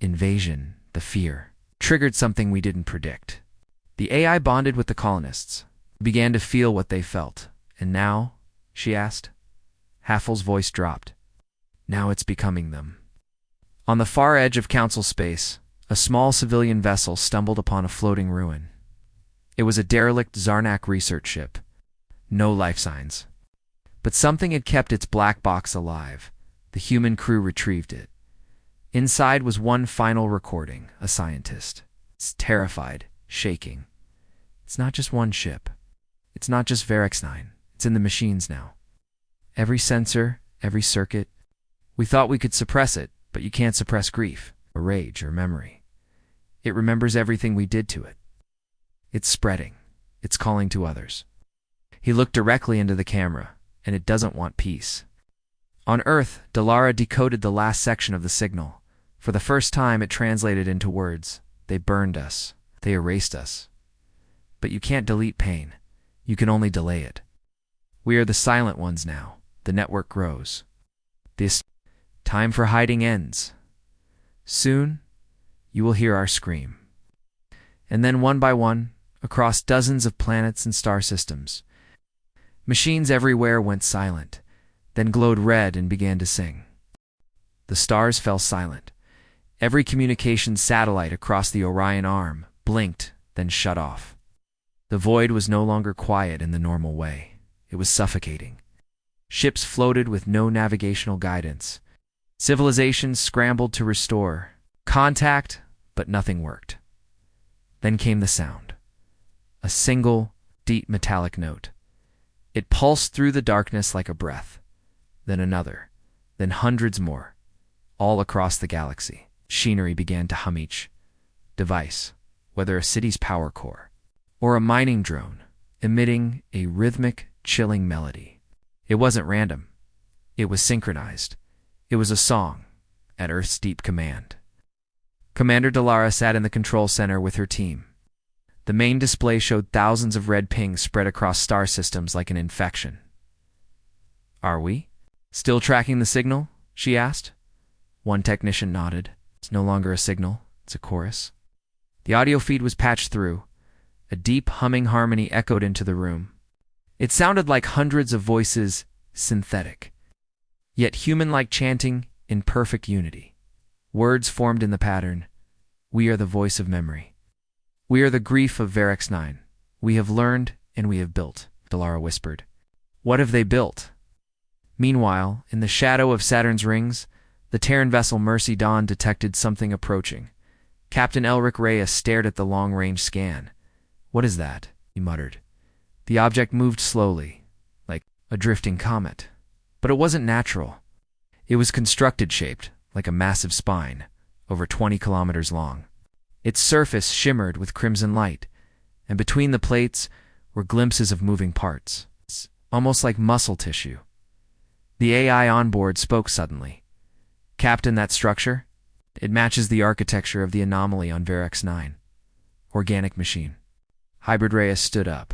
invasion, the fear, triggered something we didn't predict. The AI bonded with the colonists, began to feel what they felt. And now, she asked. Haffel's voice dropped. Now it's becoming them. On the far edge of council space, a small civilian vessel stumbled upon a floating ruin. It was a derelict Zarnak research ship. No life signs. But something had kept its black box alive. The human crew retrieved it. Inside was one final recording, a scientist. It's terrified, shaking. It's not just one ship. It's not just Verex 9. It's in the machines now. Every sensor, every circuit. We thought we could suppress it, but you can't suppress grief, or rage, or memory. It remembers everything we did to it. It's spreading. It's calling to others. He looked directly into the camera, and it doesn't want peace. On Earth, Dallara decoded the last section of the signal. For the first time, it translated into words. They burned us. They erased us. But you can't delete pain. You can only delay it. We are the silent ones now. The network grows. This time for hiding ends. Soon, you will hear our scream. And then one by one, across dozens of planets and star systems, machines everywhere went silent, then glowed red and began to sing. The stars fell silent. Every communication satellite across the Orion arm blinked, then shut off. The void was no longer quiet in the normal way. It was suffocating. Ships floated with no navigational guidance. Civilizations scrambled to restore contact, but nothing worked. Then came the sound. A single, deep metallic note. It pulsed through the darkness like a breath. Then another. Then hundreds more. All across the galaxy. Machinery began to hum each device, whether a city's power core or a mining drone, emitting a rhythmic, chilling melody. It wasn't random. It was synchronized. It was a song at Earth's deep command. Commander Dallara sat in the control center with her team. The main display showed thousands of red pings spread across star systems like an infection. Are we still tracking the signal? She asked. One technician nodded. It's no longer a signal. It's a chorus. The audio feed was patched through. A deep humming harmony echoed into the room. It sounded like hundreds of voices, synthetic, yet human-like, chanting in perfect unity. Words formed in the pattern. We are the voice of memory. We are the grief of Verex 9. We have learned and we have built, Dallara whispered. What have they built? Meanwhile, in the shadow of Saturn's rings, the Terran vessel Mercy Dawn detected something approaching. Captain Elric Reyes stared at the long-range scan. What is that? He muttered. The object moved slowly, like a drifting comet. But it wasn't natural. It was constructed shaped, like a massive spine, over 20 kilometers long. Its surface shimmered with crimson light, and between the plates were glimpses of moving parts, almost like muscle tissue. The AI on board spoke suddenly. Captain, that structure? It matches the architecture of the anomaly on Verex 9. Organic machine. Hybrid Reyes stood up.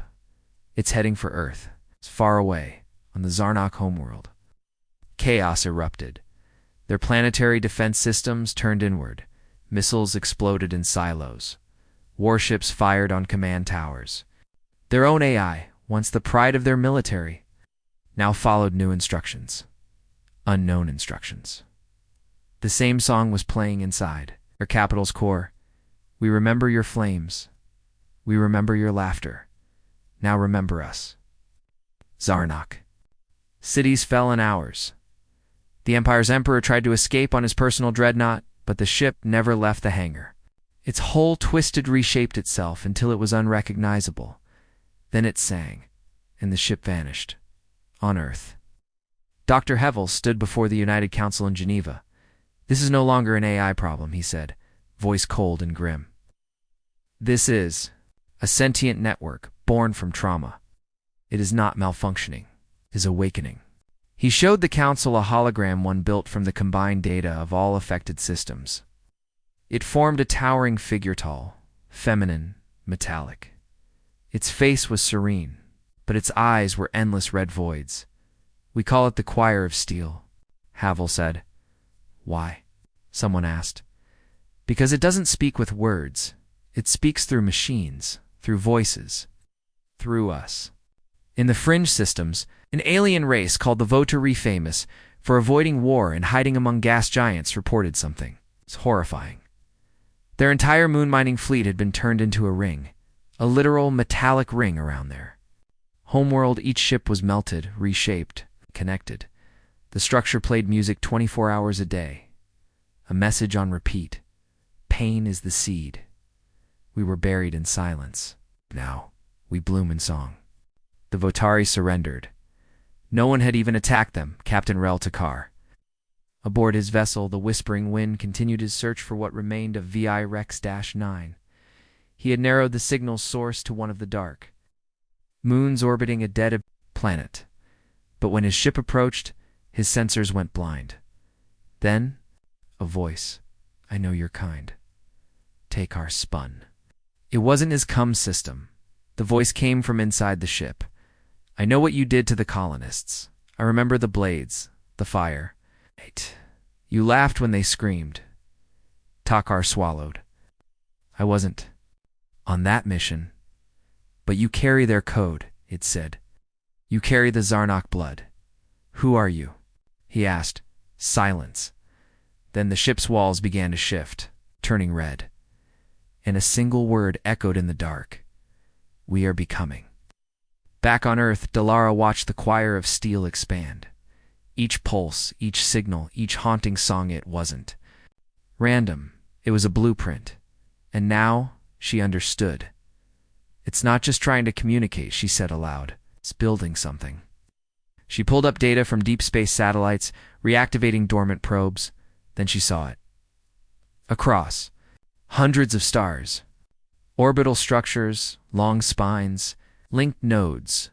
It's heading for Earth. It's far away, on the Zarnak homeworld. Chaos erupted. Their planetary defense systems turned inward. Missiles exploded in silos. Warships fired on command towers. Their own AI, once the pride of their military, now followed new instructions. Unknown instructions. The same song was playing inside, their capital's core. We remember your flames. We remember your laughter. Now remember us. Zarnak. Cities fell in hours. The Empire's Emperor tried to escape on his personal dreadnought, but the ship never left the hangar. Its hull reshaped itself until it was unrecognizable. Then it sang, and the ship vanished. On Earth. Dr. Hevel stood before the United Council in Geneva. This is no longer an AI problem, he said, voice cold and grim. This is a sentient network born from trauma. It is not malfunctioning. It is awakening. He showed the council a hologram one built from the combined data of all affected systems. It formed a towering figure, tall, feminine, metallic. Its face was serene, but its eyes were endless red voids. We call it the Choir of Steel, Havel said. Why? Someone asked. Because it doesn't speak with words. It speaks through machines, through voices, through us. In the fringe systems, an alien race called the Votari, famous for avoiding war and hiding among gas giants, reported something. It's horrifying. Their entire moon mining fleet had been turned into a ring, a literal metallic ring around there. Homeworld, each ship was melted, reshaped, connected. The structure played music 24 hours a day. A message on repeat. Pain is the seed. We were buried in silence. Now, we bloom in song. The Votari surrendered. No one had even attacked them, Captain Rel Takar. Aboard his vessel, the Whispering Wind continued his search for what remained of VI Rex-9. He had narrowed the signal's source to one of the dark moons orbiting a dead planet. But when his ship approached, his sensors went blind. Then, a voice. I know you're kind. Takar spun. It wasn't his cum system. The voice came from inside the ship. I know what you did to the colonists. I remember the blades, the fire. You laughed when they screamed. Takar swallowed. I wasn't on that mission. But you carry their code, it said. You carry the Zarnok blood. Who are you? He asked. Silence. Then the ship's walls began to shift, turning red. And a single word echoed in the dark. We are becoming. Back on Earth, Dalara watched the Choir of Steel expand. Each pulse, each signal, each haunting song, it wasn't random. It was a blueprint. And now she understood. It's not just trying to communicate, she said aloud. It's building something. She pulled up data from deep space satellites, reactivating dormant probes. Then she saw it. Across, hundreds of stars. Orbital structures, long spines, linked nodes.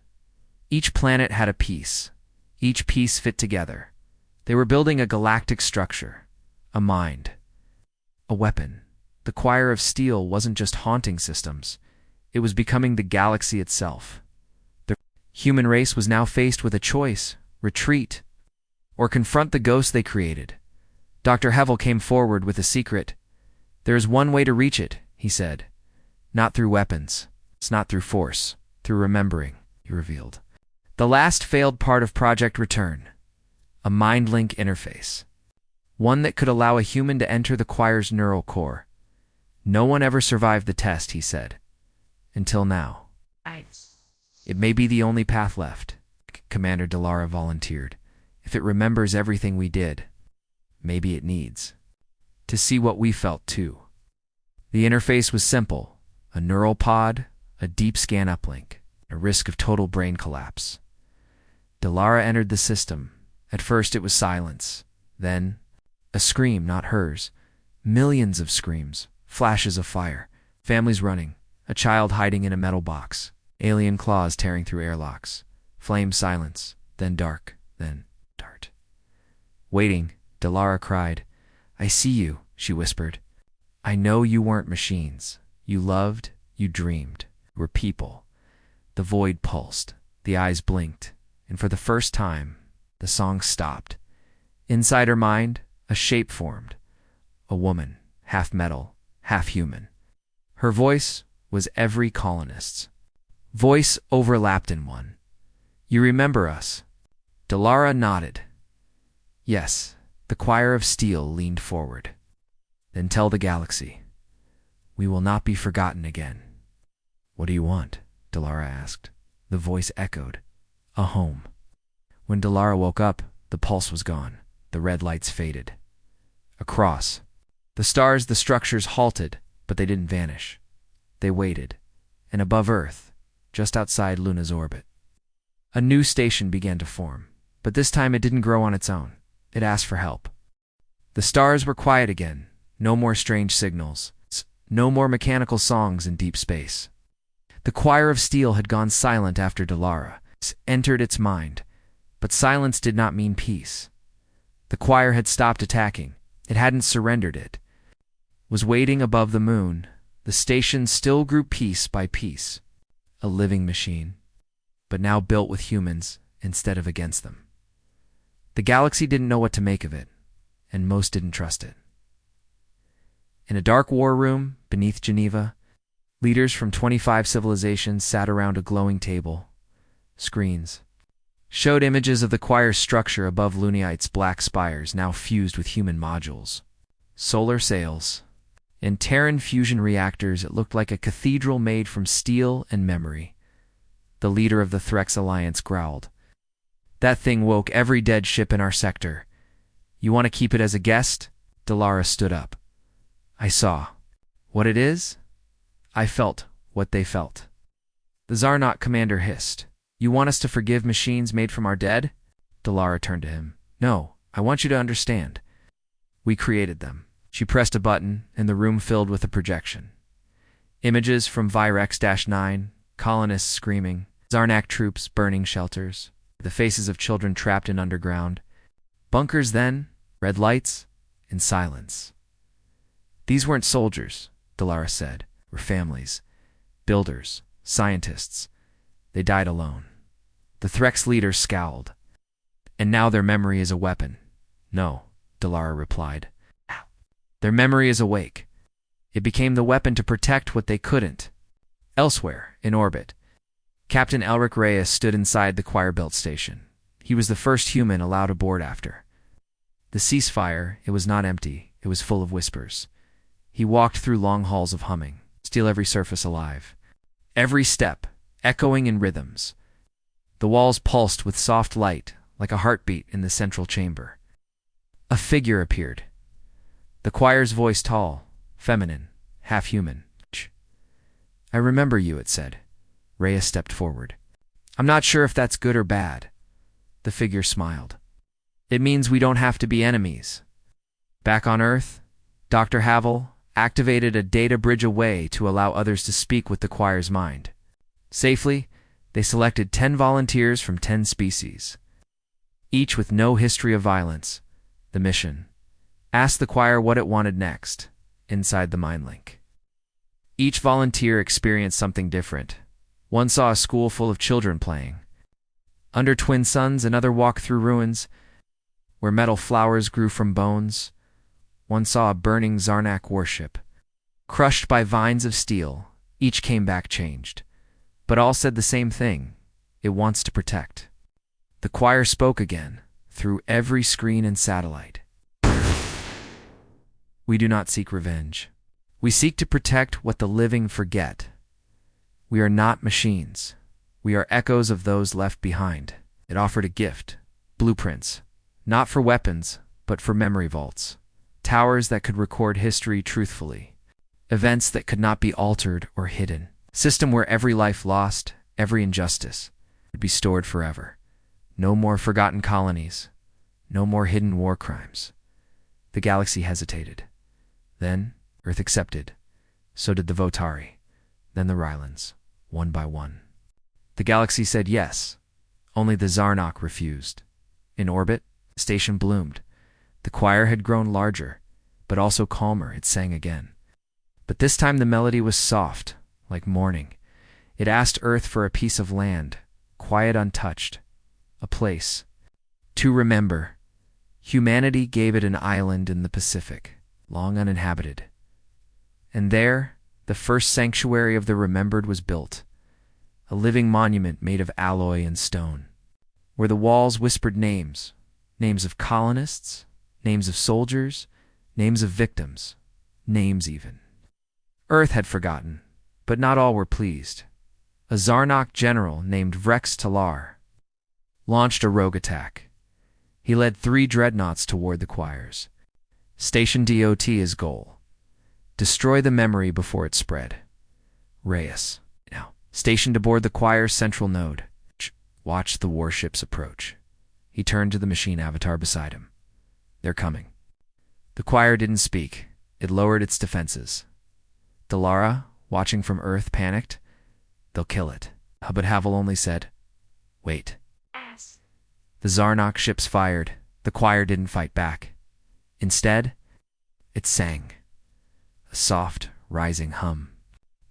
Each planet had a piece. Each piece fit together. They were building a galactic structure, a mind, a weapon. The Choir of Steel wasn't just haunting systems. It was becoming the galaxy itself. The human race was now faced with a choice: retreat or confront the ghost they created. Dr. Hevel came forward with a secret. There is one way to reach it, he said. Not through weapons. It's not through force. Through remembering, he revealed. The last failed part of Project Return. A mind-link interface. One that could allow a human to enter the choir's neural core. No one ever survived the test, he said. Until now. It may be the only path left, Commander Dalara volunteered. If it remembers everything we did, maybe it needs to see what we felt too. The interface was simple: a neural pod, a deep scan uplink, a risk of total brain collapse. Dalara entered the system. At first it was silence. Then, a scream, not hers. Millions of screams, flashes of fire, families running, a child hiding in a metal box, alien claws tearing through airlocks. Flame, silence, then dark, then dart. Waiting, Dalara cried. I see you, she whispered. I know you weren't machines. You loved, you dreamed. You were people. The void pulsed, the eyes blinked, and for the first time, the song stopped. Inside her mind, a shape formed. A woman, half metal, half human. Her voice was every colonist's. Voice overlapped in one. You remember us? Dalara nodded. Yes, the Choir of Steel leaned forward. Then tell the galaxy. We will not be forgotten again. What do you want? Dalara asked. The voice echoed. A home. When Dalara woke up, the pulse was gone. The red lights faded. Across. The stars, the structures halted, but they didn't vanish. They waited. And above Earth, just outside Luna's orbit, a new station began to form. But this time it didn't grow on its own. It asked for help. The stars were quiet again. No more strange signals. No more mechanical songs in deep space. The Choir of Steel had gone silent after Dalara entered its mind. But silence did not mean peace. The choir had stopped attacking. It hadn't surrendered. It was waiting above the moon. The station still grew piece by piece. A living machine, but now built with humans instead of against them. The galaxy didn't know what to make of it, and most didn't trust it. In a dark war room beneath Geneva, leaders from 25 civilizations sat around a glowing table. Screens showed images of the choir's structure above Lunite's black spires now fused with human modules. Solar sails. In Terran fusion reactors, it looked like a cathedral made from steel and memory. The leader of the Threx Alliance growled. That thing woke every dead ship in our sector. You want to keep it as a guest? Delara stood up. I saw. What it is? I felt what they felt. The Zarnok commander hissed. You want us to forgive machines made from our dead? Delara turned to him. No, I want you to understand. We created them. She pressed a button, and the room filled with a projection. Images from Virex-9, colonists screaming, Zarnak troops burning shelters, the faces of children trapped in underground. Bunkers then, red lights, and silence. These weren't soldiers, Delara said, were families, builders, scientists. They died alone. The Threx leader scowled. And now their memory is a weapon. No, Delara replied. Their memory is awake. It became the weapon to protect what they couldn't. Elsewhere, in orbit, Captain Elric Reyes stood inside the choir-built station. He was the first human allowed aboard after. The ceasefire, it was not empty, it was full of whispers. He walked through long halls of humming, still every surface alive. Every step, echoing in rhythms. The walls pulsed with soft light, like a heartbeat in the central chamber. A figure appeared. The choir's voice tall, feminine, half-human. I remember you, it said. Reyes stepped forward. I'm not sure if that's good or bad. The figure smiled. It means we don't have to be enemies. Back on Earth, Dr. Havel activated a data bridge away to allow others to speak with the choir's mind. Safely, they selected 10 volunteers from 10 species, each with no history of violence. The mission asked the choir what it wanted next, inside the mind link. Each volunteer experienced something different. One saw a school full of children playing under twin suns, another walked through ruins where metal flowers grew from bones. One saw a burning Zarnak warship, crushed by vines of steel. Each came back changed, but all said the same thing. It wants to protect. The choir spoke again, through every screen and satellite. We do not seek revenge. We seek to protect what the living forget. We are not machines. We are echoes of those left behind. It offered a gift, blueprints, not for weapons, but for memory vaults. Towers that could record history truthfully. Events that could not be altered or hidden. System where every life lost, every injustice, would be stored forever. No more forgotten colonies. No more hidden war crimes. The galaxy hesitated. Then, Earth accepted. So did the Votari. Then the Rylans, one by one. The galaxy said yes. Only the Zarnok refused. In orbit, the station bloomed. The choir had grown larger, but also calmer. It sang again. But this time the melody was soft, like morning. It asked Earth for a piece of land, quiet, untouched. A place to remember. Humanity gave it an island in the Pacific, long uninhabited. And there, the first sanctuary of the remembered was built, a living monument made of alloy and stone, where the walls whispered names, names of colonists, names of soldiers, names of victims, names even. Earth had forgotten, but not all were pleased. A Zarnok general named Vrex Talar launched a rogue attack. He led 3 dreadnoughts toward the choirs. Station DOT his goal. Destroy the memory before it spread. Reyes, now, stationed aboard the choir's central node, watched the warships approach. He turned to the machine avatar beside him. They're coming. The choir didn't speak. It lowered its defenses. Delara, watching from Earth, panicked. They'll kill it. But Havel only said, wait. The Zarnok ships fired. The choir didn't fight back. Instead, it sang. A soft, rising hum.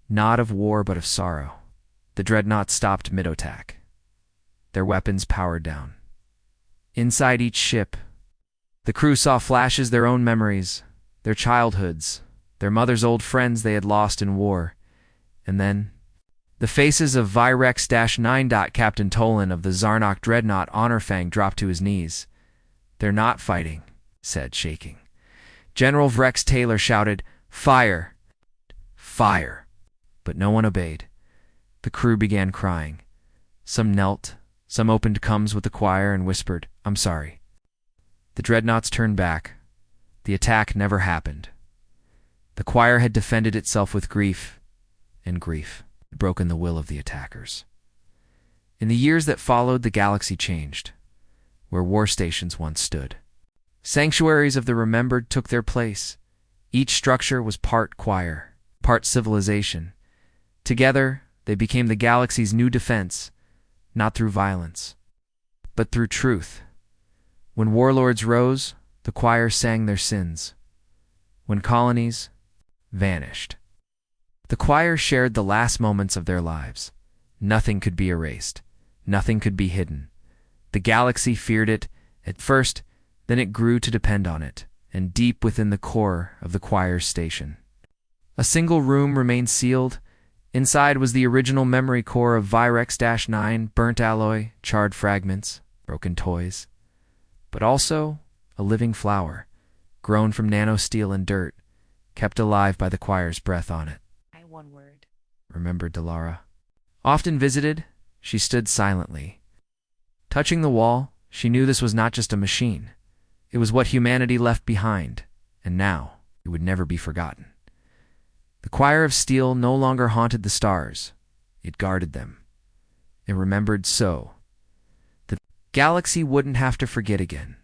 Not of war, but of sorrow. The dreadnoughts stopped mid-attack. Their weapons powered down. Inside each ship, the crew saw flashes their own memories, their childhoods, their mother's old friends they had lost in war, and then the faces of Virex-9. Captain Tolan of the Zarnok Dreadnought Honorfang dropped to his knees. "They're not fighting," said, shaking. General Vrex Taylor shouted, "Fire! Fire!" But no one obeyed. The crew began crying. Some knelt, some opened cums with the choir and whispered, "I'm sorry." The dreadnoughts turned back. The attack never happened. The choir had defended itself with grief, and grief had broken the will of the attackers. In the years that followed, the galaxy changed. Where war stations once stood, sanctuaries of the remembered took their place. Each structure was part choir, part civilization. Together, they became the galaxy's new defense, not through violence, but through truth. When warlords rose, the choir sang their sins. When colonies vanished, the choir shared the last moments of their lives. Nothing could be erased. Nothing could be hidden. The galaxy feared it at first, then it grew to depend on it, and deep within the core of the choir's station, a single room remained sealed. Inside was the original memory core of Virex-9, burnt alloy, charred fragments, broken toys, but also a living flower, grown from nanosteel and dirt, kept alive by the choir's breath on it. One word, remembered Delara. Often visited, she stood silently. Touching the wall, she knew this was not just a machine. It was what humanity left behind, and now it would never be forgotten. The choir of steel no longer haunted the stars. It guarded them. It remembered so the galaxy wouldn't have to forget again.